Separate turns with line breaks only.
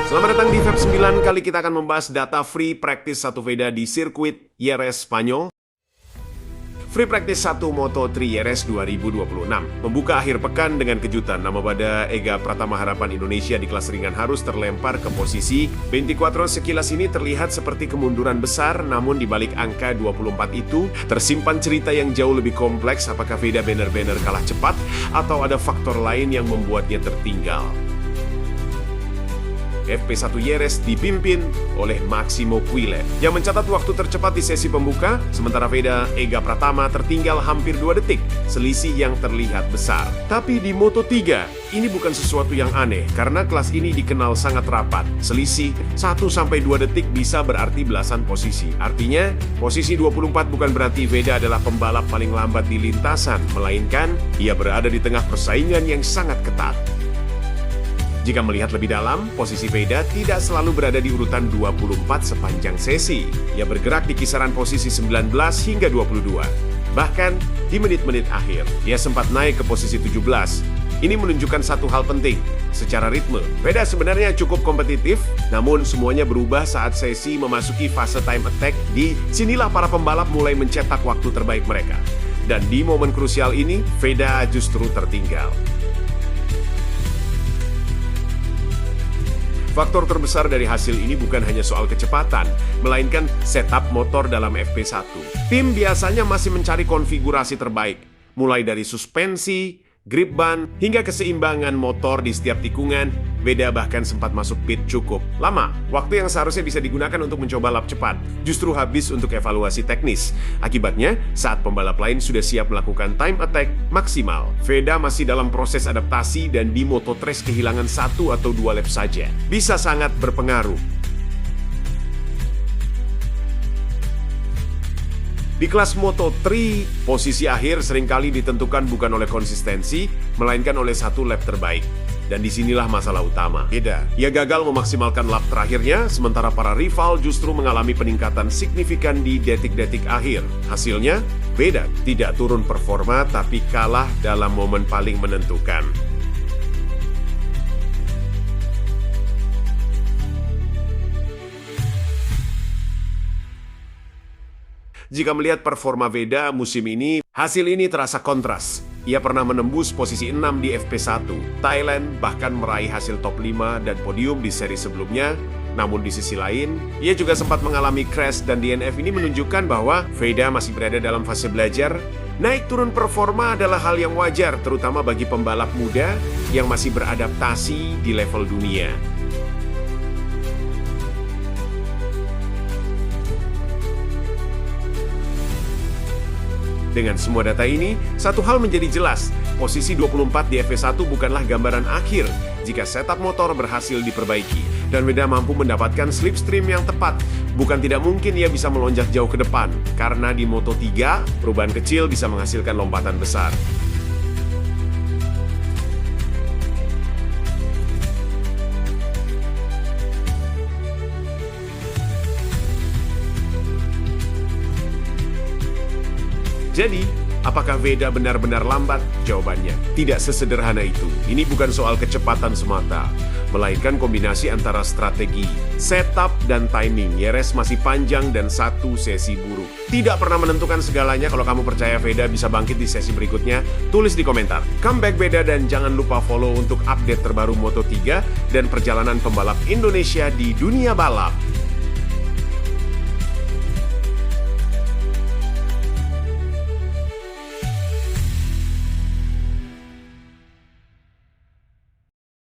Selamat datang di Feb 9, kali kita akan membahas data free practice 1 Veda di sirkuit Jerez, Spanyol. Free Practice 1 Moto3 Jerez 2026 membuka akhir pekan dengan kejutan. Nama pada Ega Pratama Harapan Indonesia di kelas ringan harus terlempar ke posisi 24. Sekilas ini terlihat seperti kemunduran besar, namun di balik angka 24 itu tersimpan cerita yang jauh lebih kompleks. Apakah Veda benar-benar kalah cepat atau ada faktor lain yang membuatnya tertinggal? FP1 Jerez dipimpin oleh Maximo Quile yang mencatat waktu tercepat di sesi pembuka, sementara Veda Ega Pratama tertinggal hampir 2 detik, selisih yang terlihat besar. Tapi di Moto3, ini bukan sesuatu yang aneh karena kelas ini dikenal sangat rapat. Selisih 1-2 detik bisa berarti belasan posisi. Artinya, posisi 24 bukan berarti Veda adalah pembalap paling lambat di lintasan, melainkan ia berada di tengah persaingan yang sangat ketat. Jika melihat lebih dalam, posisi Veda tidak selalu berada di urutan 24 sepanjang sesi. Ia bergerak di kisaran posisi 19 hingga 22. Bahkan, di menit-menit akhir, ia sempat naik ke posisi 17. Ini menunjukkan satu hal penting. Secara ritme, Veda sebenarnya cukup kompetitif, namun semuanya berubah saat sesi memasuki fase time attack. Di sinilah para pembalap mulai mencetak waktu terbaik mereka. Dan di momen krusial ini, Veda justru tertinggal. Faktor terbesar dari hasil ini bukan hanya soal kecepatan, melainkan setup motor dalam FP1. Tim biasanya masih mencari konfigurasi terbaik, mulai dari suspensi, grip ban, hingga keseimbangan motor di setiap tikungan. Veda bahkan sempat masuk pit cukup lama. Waktu yang seharusnya bisa digunakan untuk mencoba lap cepat, justru habis untuk evaluasi teknis. Akibatnya, saat pembalap lain sudah siap melakukan time attack maksimal, Veda masih dalam proses adaptasi dan di Moto3 kehilangan 1 atau 2 lap saja. Bisa sangat berpengaruh. Di kelas Moto3, posisi akhir seringkali ditentukan bukan oleh konsistensi, melainkan oleh 1 lap terbaik. Dan disinilah masalah utama. Veda, ia gagal memaksimalkan lap terakhirnya, sementara para rival justru mengalami peningkatan signifikan di detik-detik akhir. Hasilnya, Veda tidak turun performa, tapi kalah dalam momen paling menentukan. Jika melihat performa Veda musim ini, hasil ini terasa kontras. Ia pernah menembus posisi 6 di FP1, Thailand, bahkan meraih hasil top 5 dan podium di seri sebelumnya. Namun di sisi lain, ia juga sempat mengalami crash dan DNF. Ini menunjukkan bahwa Veda masih berada dalam fase belajar. Naik turun performa adalah hal yang wajar, terutama bagi pembalap muda yang masih beradaptasi di level dunia. Dengan semua data ini, satu hal menjadi jelas, posisi 24 di FP1 bukanlah gambaran akhir jika setup motor berhasil diperbaiki dan Veda mampu mendapatkan slipstream yang tepat. Bukan tidak mungkin ia bisa melonjak jauh ke depan, karena di Moto3, perubahan kecil bisa menghasilkan lompatan besar. Jadi, apakah Veda benar-benar lambat? Jawabannya, tidak sesederhana itu. Ini bukan soal kecepatan semata, melainkan kombinasi antara strategi, setup, dan timing. Jerez masih panjang dan 1 sesi buruk. Tidak pernah menentukan segalanya. Kalau kamu percaya Veda bisa bangkit di sesi berikutnya, tulis di komentar. Comeback Veda dan jangan lupa follow untuk update terbaru Moto3 dan perjalanan pembalap Indonesia di dunia balap.